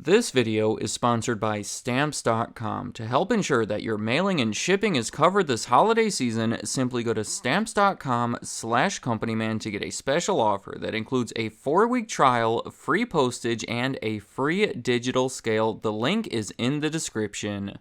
This video is sponsored by Stamps.com. To help ensure that your mailing and shipping is covered this holiday season, simply go to Stamps.com/companyman to get a special offer that includes a 4-week trial, free postage, and a free digital scale. The link is in the description.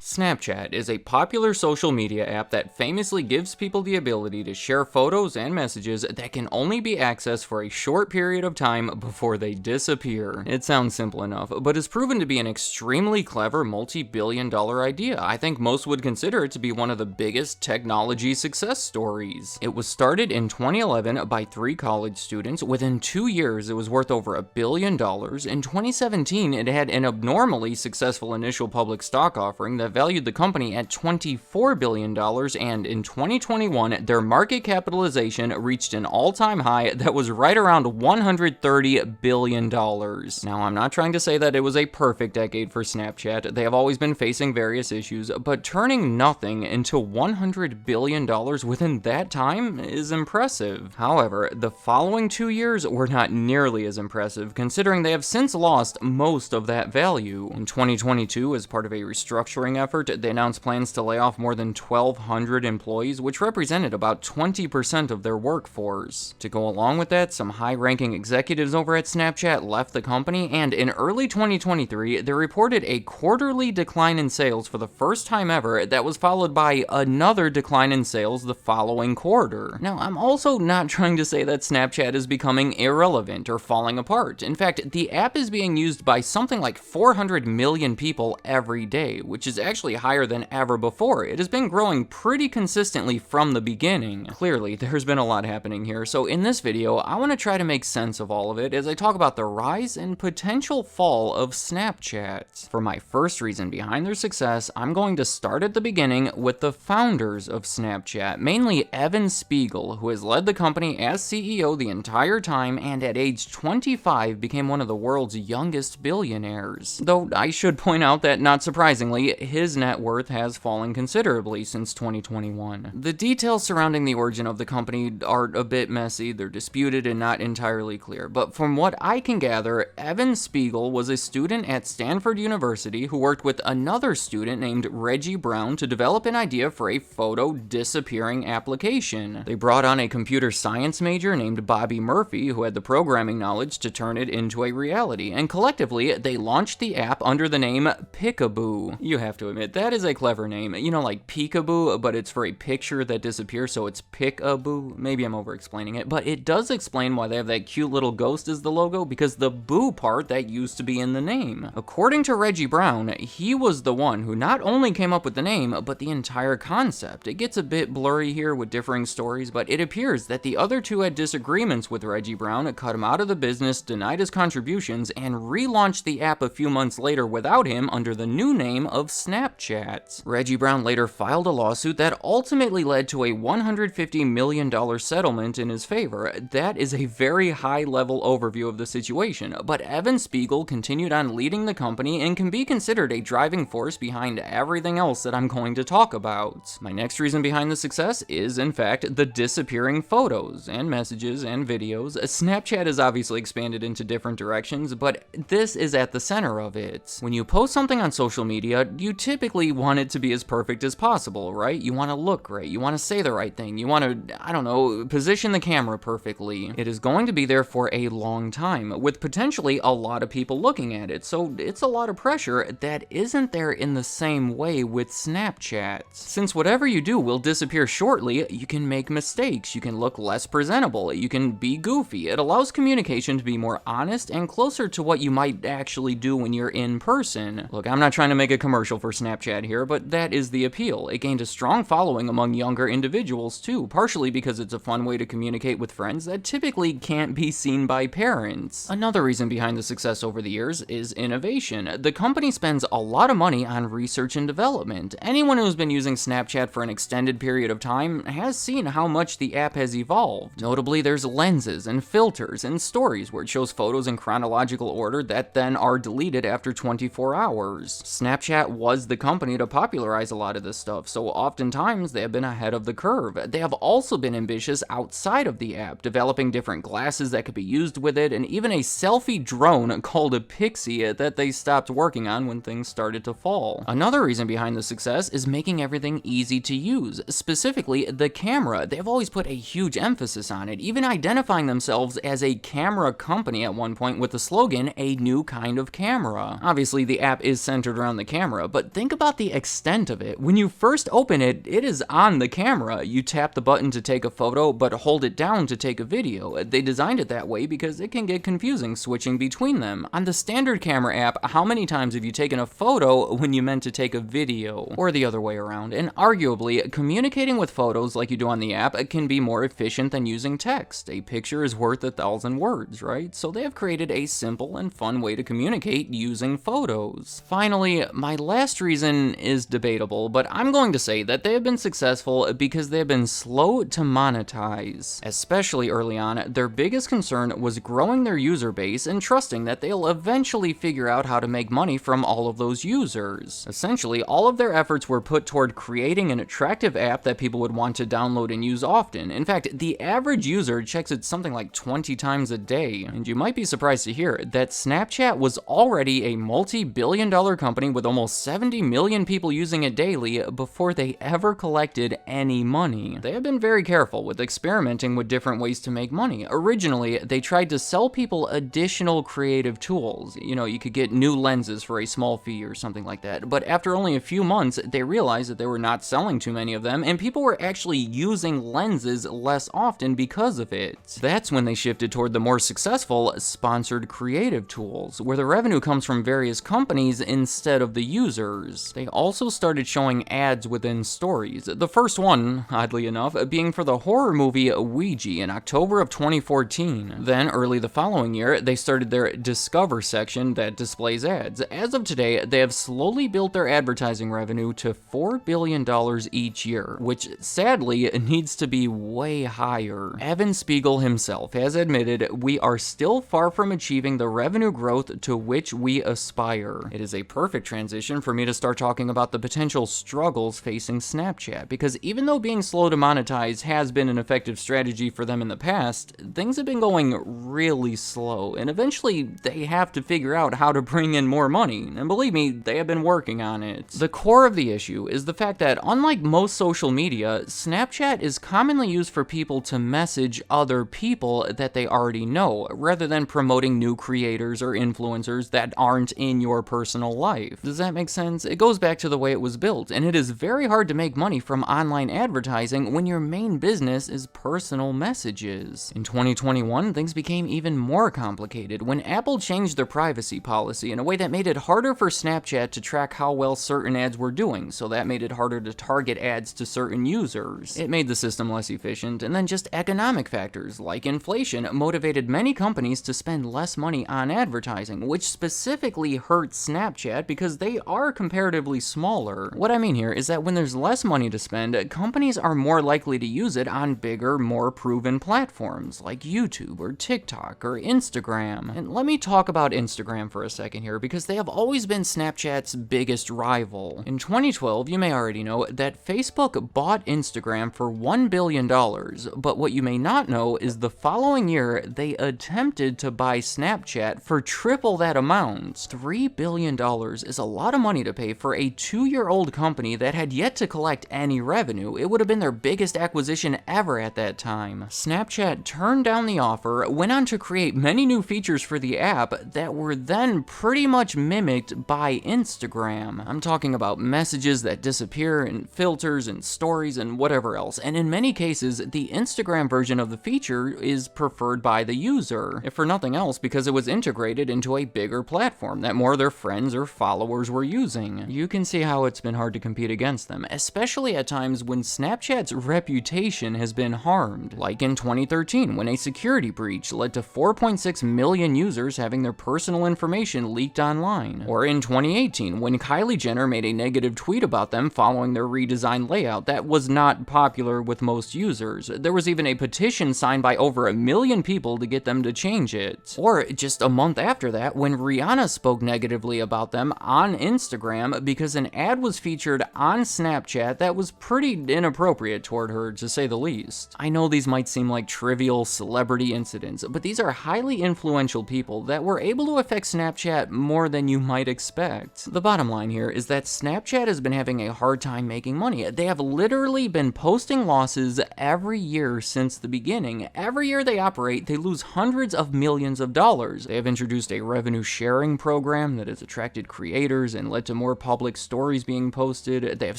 Snapchat is a popular social media app that famously gives people the ability to share photos and messages that can only be accessed for a short period of time before they disappear. It sounds simple enough, but has proven to be an extremely clever multi-billion-dollar idea. I think most would consider it to be one of the biggest technology success stories. It was started in 2011 by 3 college students. Within 2 years, it was worth over $1 billion. In 2017, it had an abnormally successful initial public stock offering that valued the company at $24 billion, and in 2021, their market capitalization reached an all-time high that was right around $130 billion. Now, I'm not trying to say that it was a perfect decade for Snapchat. They have always been facing various issues, but turning nothing into $100 billion within that time is impressive. However, the following 2 years were not nearly as impressive, considering they have since lost most of that value. In 2022, as part of a restructuring effort, they announced plans to lay off more than 1,200 employees, which represented about 20% of their workforce. To go along with that, some high-ranking executives over at Snapchat left the company, and in early 2023, they reported a quarterly decline in sales for the first time ever that was followed by another decline in sales the following quarter. Now, I'm also not trying to say that Snapchat is becoming irrelevant or falling apart. In fact, the app is being used by something like 400 million people every day, which is actually higher than ever before. It has been growing pretty consistently from the beginning. Clearly, there's been a lot happening here, so in this video, I want to try to make sense of all of it as I talk about the rise and potential fall of Snapchat. For my first reason behind their success, I'm going to start at the beginning with the founders of Snapchat, mainly Evan Spiegel, who has led the company as CEO the entire time and at age 25 became one of the world's youngest billionaires. Though I should point out that, not surprisingly, his net worth has fallen considerably since 2021. The details surrounding the origin of the company are a bit messy, they're disputed and not entirely clear, but from what I can gather, Evan Spiegel was a student at Stanford University who worked with another student named Reggie Brown to develop an idea for a photo disappearing application. They brought on a computer science major named Bobby Murphy who had the programming knowledge to turn it into a reality, and collectively, they launched the app under the name Pickaboo. You have to admit, that is a clever name. You know, like peekaboo, but it's for a picture that disappears, so it's Pickaboo. Maybe I'm over-explaining it, but it does explain why they have that cute little ghost as the logo, because the boo part that used to be in the name. According to Reggie Brown, he was the one who not only came up with the name, but the entire concept. It gets a bit blurry here with differing stories, but it appears that the other two had disagreements with Reggie Brown, cut him out of the business, denied his contributions, and relaunched the app a few months later without him under the new name of Snapchat. Reggie Brown later filed a lawsuit that ultimately led to a $150 million settlement in his favor. That is a very high-level overview of the situation, but Evan Spiegel continued on leading the company and can be considered a driving force behind everything else that I'm going to talk about. My next reason behind the success is, in fact, the disappearing photos and messages and videos. Snapchat has obviously expanded into different directions, but this is at the center of it. When you post something on social media, you typically want it to be as perfect as possible, right? You want to look great, you want to say the right thing, you want to, I don't know, position the camera perfectly. It is going to be there for a long time, with potentially a lot of people looking at it, so it's a lot of pressure that isn't there in the same way with Snapchat. Since whatever you do will disappear shortly, you can make mistakes, you can look less presentable, you can be goofy. It allows communication to be more honest and closer to what you might actually do when you're in person. Look, I'm not trying to make a commercial for Snapchat here, but that is the appeal. It gained a strong following among younger individuals too, partially because it's a fun way to communicate with friends that typically can't be seen by parents. Another reason behind the success over the years is innovation. The company spends a lot of money on research and development. Anyone who's been using Snapchat for an extended period of time has seen how much the app has evolved. Notably, there's lenses and filters and stories where it shows photos in chronological order that then are deleted after 24 hours. Snapchat was the the company to popularize a lot of this stuff, so oftentimes they have been ahead of the curve. They have also been ambitious outside of the app, developing different glasses that could be used with it, and even a selfie drone called a Pixie that they stopped working on when things started to fall. Another reason behind the success is making everything easy to use, specifically the camera. They've always put a huge emphasis on it, even identifying themselves as a camera company at one point with the slogan, "A new kind of camera." Obviously, the app is centered around the camera, but think about the extent of it. When you first open it, it is on the camera. You tap the button to take a photo, but hold it down to take a video. They designed it that way because it can get confusing switching between them. On the standard camera app, how many times have you taken a photo when you meant to take a video? Or the other way around. And arguably, communicating with photos like you do on the app can be more efficient than using text. A picture is worth 1,000 words, right? So they have created a simple and fun way to communicate using photos. Finally, my last reason is debatable, but I'm going to say that they have been successful because they have been slow to monetize. Especially early on, their biggest concern was growing their user base and trusting that they'll eventually figure out how to make money from all of those users. Essentially, all of their efforts were put toward creating an attractive app that people would want to download and use often. In fact, the average user checks it something like 20 times a day. And you might be surprised to hear that Snapchat was already a multi-billion-dollar company with almost 70 million people using it daily before they ever collected any money. They have been very careful with experimenting with different ways to make money. Originally, they tried to sell people additional creative tools. You know, you could get new lenses for a small fee or something like that. But after only a few months, they realized that they were not selling too many of them, and people were actually using lenses less often because of it. That's when they shifted toward the more successful sponsored creative tools, where the revenue comes from various companies instead of the users. They also started showing ads within stories. The first one, oddly enough, being for the horror movie Ouija in October of 2014. Then, early the following year, they started their Discover section that displays ads. As of today, they have slowly built their advertising revenue to $4 billion each year, which sadly needs to be way higher. Evan Spiegel himself has admitted we are still far from achieving the revenue growth to which we aspire. It is a perfect transition for me to start talking about the potential struggles facing Snapchat, because even though being slow to monetize has been an effective strategy for them in the past, things have been going really slow, and eventually they have to figure out how to bring in more money, and believe me, they have been working on it. The core of the issue is the fact that, unlike most social media, Snapchat is commonly used for people to message other people that they already know, rather than promoting new creators or influencers that aren't in your personal life. Does that make sense? It goes back to the way it was built, and it is very hard to make money from online advertising when your main business is personal messages. In 2021, things became even more complicated when Apple changed their privacy policy in a way that made it harder for Snapchat to track how well certain ads were doing, so that made it harder to target ads to certain users. It made the system less efficient, and then just economic factors like inflation motivated many companies to spend less money on advertising, which specifically hurt Snapchat because they are comparatively smaller. What I mean here is that when there's less money to spend, companies are more likely to use it on bigger, more proven platforms like YouTube or TikTok or Instagram. And let me talk about Instagram for a second here, because they have always been Snapchat's biggest rival. In 2012, you may already know that Facebook bought Instagram for $1 billion, but what you may not know is the following year, they attempted to buy Snapchat for triple that amount. $3 billion is a lot of money to pay for a 2-year-old company that had yet to collect any revenue. It would have been their biggest acquisition ever at that time. Snapchat turned down the offer, went on to create many new features for the app that were then pretty much mimicked by Instagram. I'm talking about messages that disappear and filters and stories and whatever else, and in many cases, the Instagram version of the feature is preferred by the user, if for nothing else because it was integrated into a bigger platform that more of their friends or followers were using. You can see how it's been hard to compete against them, especially at times when Snapchat's reputation has been harmed, like in 2013 when a security breach led to 4.6 million users having their personal information leaked online, or in 2018 when Kylie Jenner made a negative tweet about them following their redesigned layout that was not popular with most users. There was even a petition signed by over 1 million people to get them to change it. Or just a month after that, when Rihanna spoke negatively about them on Instagram, scam because an ad was featured on Snapchat that was pretty inappropriate toward her, to say the least. I know these might seem like trivial celebrity incidents, but these are highly influential people that were able to affect Snapchat more than you might expect. The bottom line here is that Snapchat has been having a hard time making money. They have literally been posting losses every year since the beginning. Every year they operate, they lose hundreds of millions of dollars. They have introduced a revenue sharing program that has attracted creators and led to more public stories being posted. They have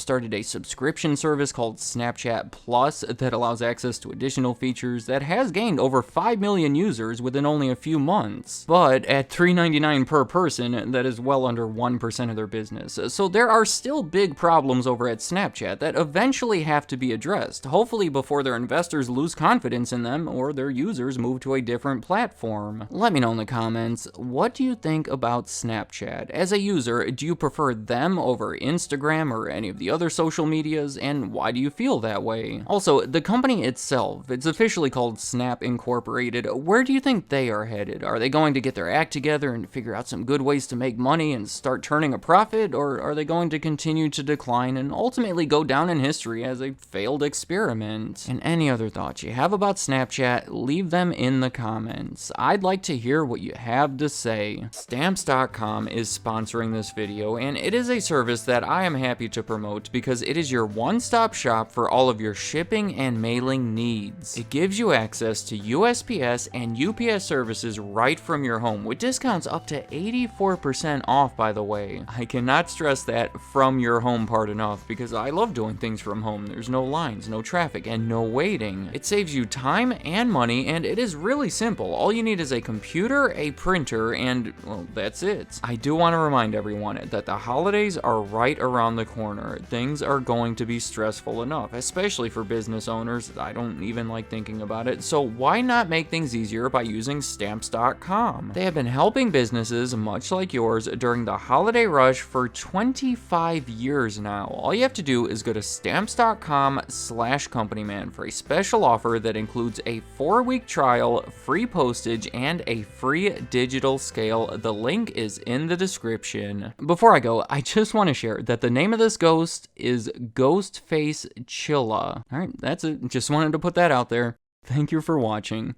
started a subscription service called Snapchat Plus that allows access to additional features that has gained over 5 million users within only a few months. But at $3.99 per person, that is well under 1% of their business. So there are still big problems over at Snapchat that eventually have to be addressed, hopefully before their investors lose confidence in them or their users move to a different platform. Let me know in the comments, what do you think about Snapchat? As a user, do you prefer them over Instagram or any of the other social medias, and why do you feel that way? Also, the company itself, it's officially called Snap Incorporated. Where do you think they are headed? Are they going to get their act together and figure out some good ways to make money and start turning a profit, or are they going to continue to decline and ultimately go down in history as a failed experiment? And any other thoughts you have about Snapchat, leave them in the comments. I'd like to hear what you have to say. Stamps.com is sponsoring this video, and it is a service that I am happy to promote because it is your one-stop shop for all of your shipping and mailing needs. It gives you access to USPS and UPS services right from your home, with discounts up to 84% off, by the way. I cannot stress that from your home part enough because I love doing things from home. There's no lines, no traffic, and no waiting. It saves you time and money, and it is really simple. All you need is a computer, a printer, and, well, that's it. I do want to remind everyone that the holidays are right around the corner. Things are going to be stressful enough, especially for business owners. I don't even like thinking about it, so why not make things easier by using Stamps.com? They have been helping businesses much like yours during the holiday rush for 25 years now. All you have to do is go to Stamps.com/companyman for a special offer that includes a 4-week trial, free postage, and a free digital scale. The link is in the description. Before I go, I just want to share that the name of this ghost is Ghostface Chilla. Alright, that's it. Just wanted to put that out there. Thank you for watching.